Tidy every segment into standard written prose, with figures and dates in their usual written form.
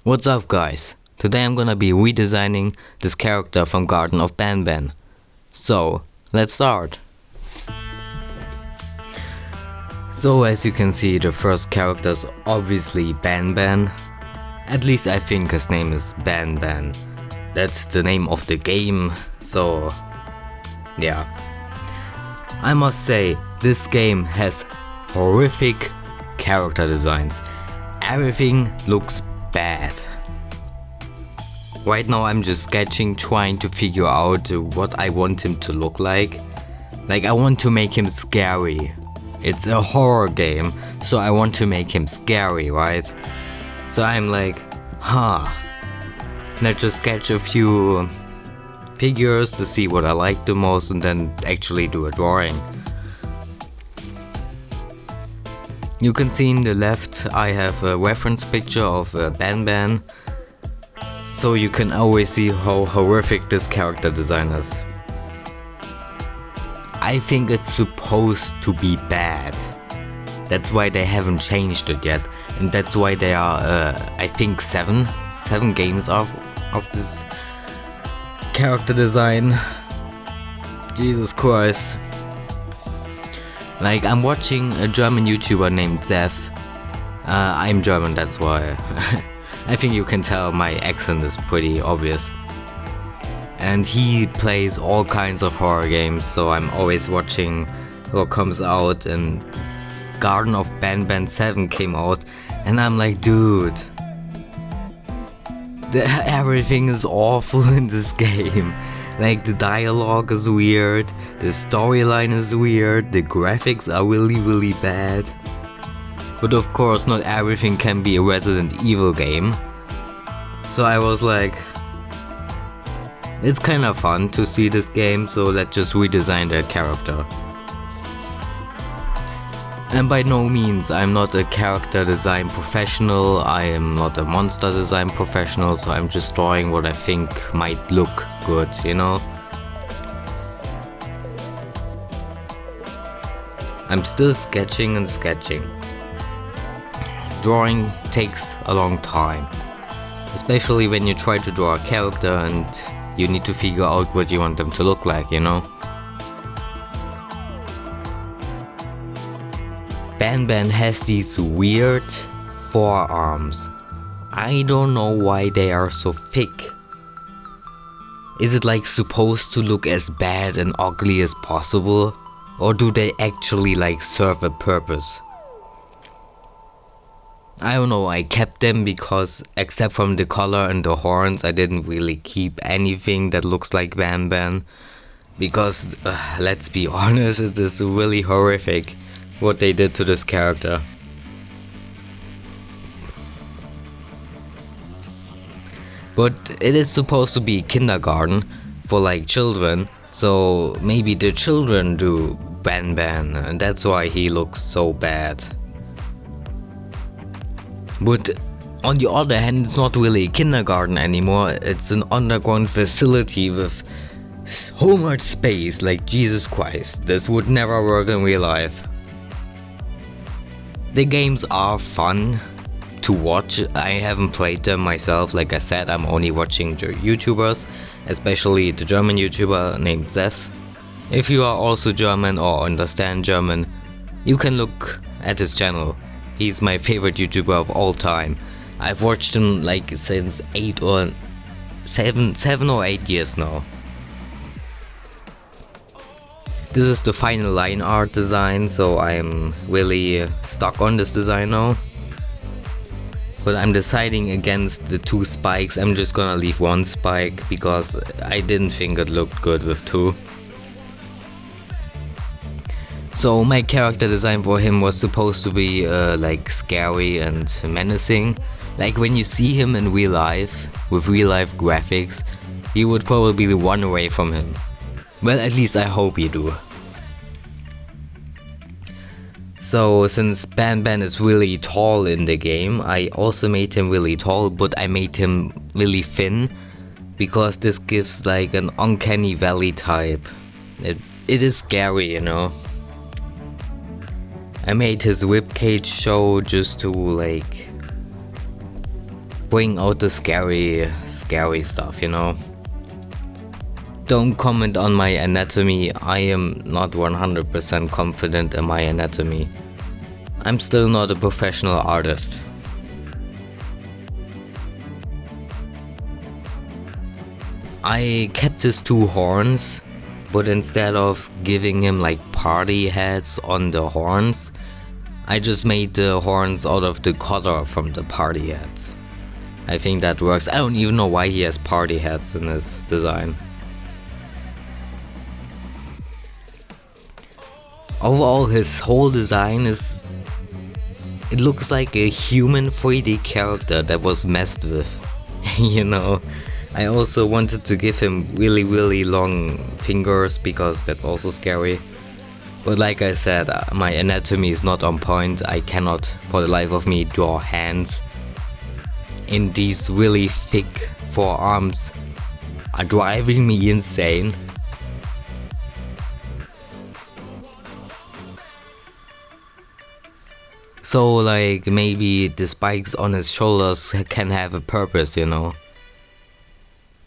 What's up guys? Today I'm gonna be redesigning this character from Garten of BanBan. So, let's start. So as you can see, the first character is obviously BanBan. At least I think his name is BanBan. That's the name of the game, so yeah. I must say, this game has horrific character designs. Everything looks bad. Right now I'm just sketching, trying to figure out what I want him to look like. Like, I want to make him scary. It's a horror game, so I want to make him scary, right? So I'm like, let's just sketch a few figures to see what I like the most and then actually do a drawing. You can see in the left I have a reference picture of BanBan, so you can always see how horrific this character design is. I think it's supposed to be bad. That's why they haven't changed it yet, and that's why there are I think seven games of this character design. Jesus Christ. Like, I'm watching a German YouTuber named Zef. I'm German, that's why. I think you can tell my accent is pretty obvious. And he plays all kinds of horror games, so I'm always watching what comes out, and Garten of BanBan 7 came out, and I'm like, dude, everything is awful in this game. Like, the dialogue is weird, the storyline is weird, the graphics are really bad. But of course not everything can be a Resident Evil game. So I was like, it's kinda fun to see this game, so let's just redesign the character. And by no means I'm not a character design professional, I am not a monster design professional, so I'm just drawing what I think might look good, you know? I'm still sketching and sketching. Drawing takes a long time, especially when you try to draw a character and you need to figure out what you want them to look like, you know? BanBan has these weird forearms. I don't know why they are so thick. Is it like supposed to look as bad and ugly as possible? Or do they actually like serve a purpose? I don't know, I kept them because except from the color and the horns I didn't really keep anything that looks like BanBan. Because let's be honest, it is really horrific what they did to this character. But it is supposed to be kindergarten for like children, so maybe the children do BanBan and that's why he looks so bad. But on the other hand, it's not really a kindergarten anymore, it's an underground facility with so much space, like Jesus Christ, this would never work in real life. The games are fun to watch, I haven't played them myself, like I said, I'm only watching YouTubers, especially the German YouTuber named Zef. If you are also German or understand German, you can look at his channel. He's my favorite YouTuber of all time. I've watched him like since 7 or 8 years now. This is the final line art design, so I'm really stuck on this design now. But I'm deciding against the 2 spikes. I'm just gonna leave 1 spike because I didn't think it looked good with 2. So my character design for him was supposed to be like scary and menacing. Like when you see him in real life, with real life graphics, you would probably run away from him. Well, at least I hope you do. So since BanBan is really tall in the game, I also made him really tall, but I made him really thin, because this gives like an uncanny valley type. It is scary, you know. I made his ribcage show just to like bring out the scary stuff, you know. Don't comment on my anatomy. I am not 100% confident in my anatomy. I'm still not a professional artist. I kept his 2 horns, but instead of giving him like party hats on the horns, I just made the horns out of the color from the party hats. I think that works. I don't even know why he has party hats in his design. Overall, his whole design it looks like a human 3D character that was messed with. You know, I also wanted to give him really long fingers because that's also scary. But like I said, my anatomy is not on point. I cannot for the life of me draw hands. And these really thick forearms are driving me insane. So like maybe the spikes on his shoulders can have a purpose, you know.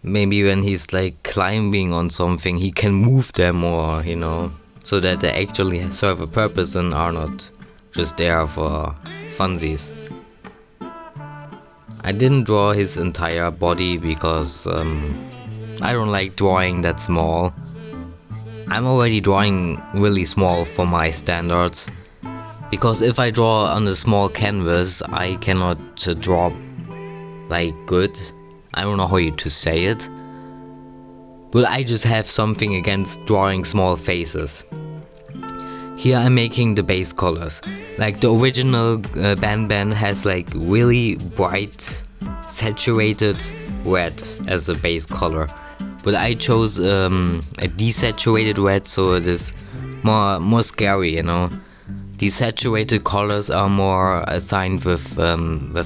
Maybe when he's like climbing on something he can move them more, you know, so that they actually serve a purpose and are not just there for funsies. I didn't draw his entire body because I don't like drawing that small. I'm already drawing really small for my standards. Because if I draw on a small canvas, I cannot draw like good. I don't know how to say it. But I just have something against drawing small faces. Here I'm making the base colors. Like the original BanBan has like really bright, saturated red as the base color. But I chose a desaturated red, so it is more scary, you know. The saturated colors are more assigned with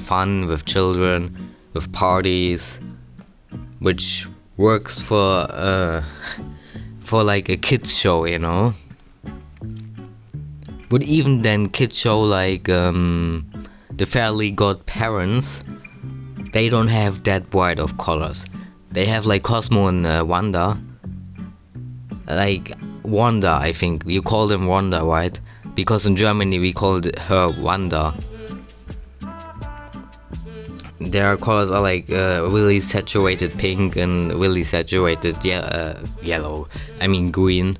fun, with children, with parties, which works for like a kids show, you know. But even then, kids show like the Fairly Godparents, they don't have that bright of colors. They have like Cosmo and Wanda. Like Wanda, I think you call them Wanda, right? Because in Germany we called her Wanda. Their colors are like really saturated pink and really saturated yellow. I mean green.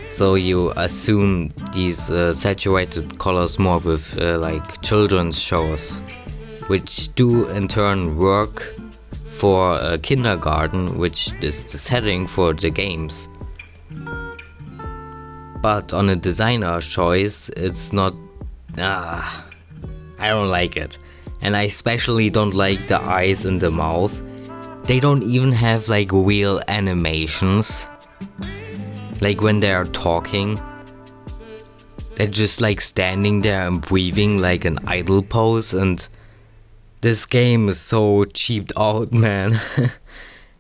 So you assume these saturated colors more with like children's shows, which do in turn work for kindergarten, which is the setting for the games. But on a designer's choice, it's not. I don't like it. And I especially don't like the eyes and the mouth. They don't even have like real animations. Like when they are talking, they're just like standing there and breathing like an idle pose. And this game is so cheaped out, man.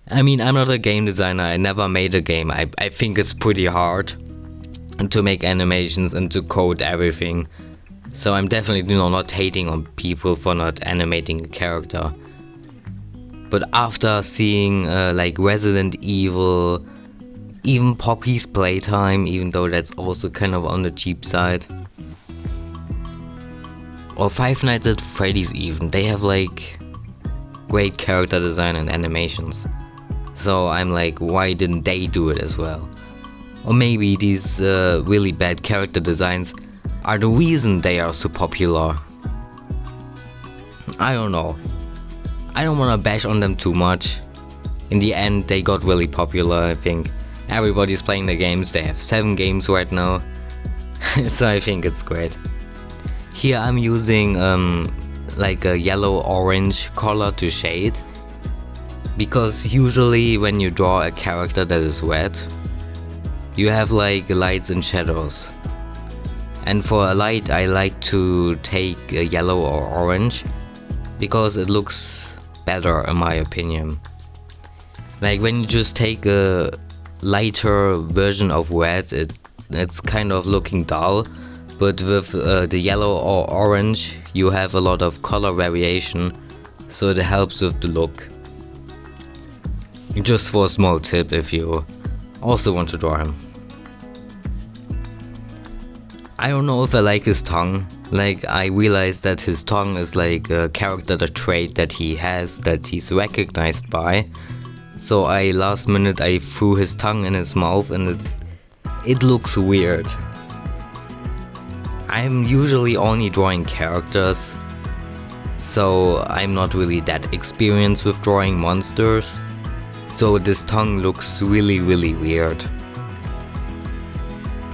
I mean, I'm not a game designer. I never made a game. I think it's pretty hard to make animations and to code everything. So I'm definitely not hating on people for not animating a character. But after seeing like Resident Evil, even Poppy's Playtime, even though that's also kind of on the cheap side, or Five Nights at Freddy's even, they have like great character design and animations. So I'm like, why didn't they do it as well? Or maybe these really bad character designs are the reason they are so popular. I don't know. I don't wanna bash on them too much. In the end, they got really popular, I think. Everybody's playing the games. They have 7 games right now. So I think it's great. Here I'm using like a yellow-orange color to shade. Because usually when you draw a character that is red, you have like lights and shadows. And for a light I like to take a yellow or orange, because it looks better in my opinion. Like when you just take a lighter version of red, it's kind of looking dull. But with the yellow or orange you have a lot of color variation, so it helps with the look. Just for a small tip if you also want to draw him. I don't know if I like his tongue. Like, I realized that his tongue is like a character trait that he has, that he's recognized by. So last minute I threw his tongue in his mouth and it looks weird. I'm usually only drawing characters, so I'm not really that experienced with drawing monsters. So this tongue looks really weird.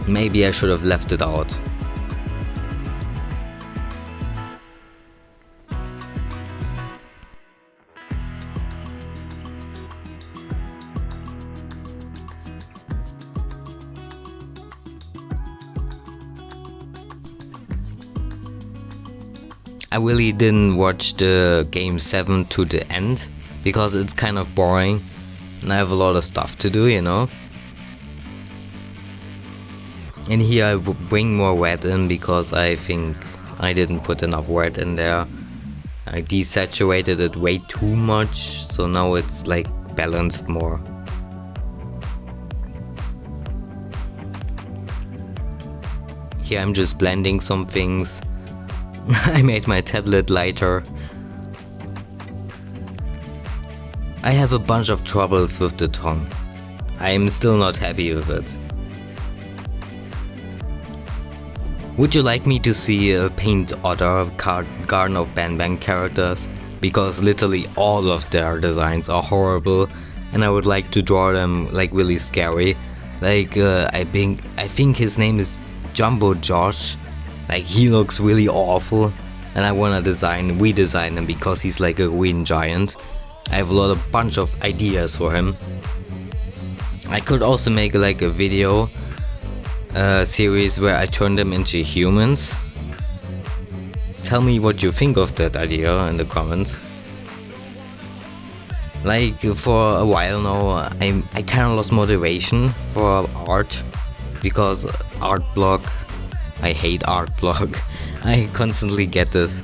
Maybe I should have left it out. I really didn't watch the game 7 to the end because it's kind of boring and I have a lot of stuff to do, you know. And here I bring more red in because I think I didn't put enough red in there. I desaturated it way too much, so now it's like balanced more. Here I'm just blending some things. I made my tablet lighter. I have a bunch of troubles with the tongue. I am still not happy with it. Would you like me to see paint other Garten of BanBan characters? Because literally all of their designs are horrible and I would like to draw them like really scary. Like I think his name is Jumbo Josh. Like, he looks really awful and I wanna redesign him because he's like a green giant. I have a bunch of ideas for him. I could also make like a video series where I turn them into humans. Tell me what you think of that idea in the comments. Like, for a while now I kinda lost motivation for art because art block. I hate art block. I constantly get this.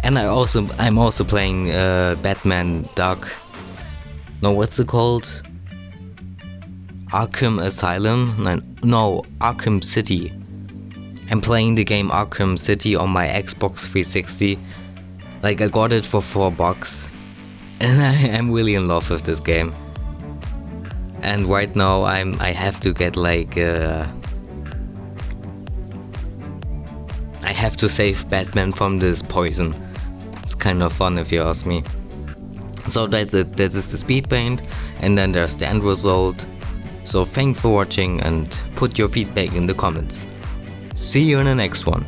And I'm also playing Batman Duck. No, what's it called? Arkham Asylum? No, Arkham City. I'm playing the game Arkham City on my Xbox 360. Like, I got it for $4 and I'm really in love with this game. And right now I have to get like I have to save Batman from this poison. It's kind of fun if you ask me. So that's it. This is the speed paint and then there's the end result. So thanks for watching and put your feedback in the comments. See you in the next one.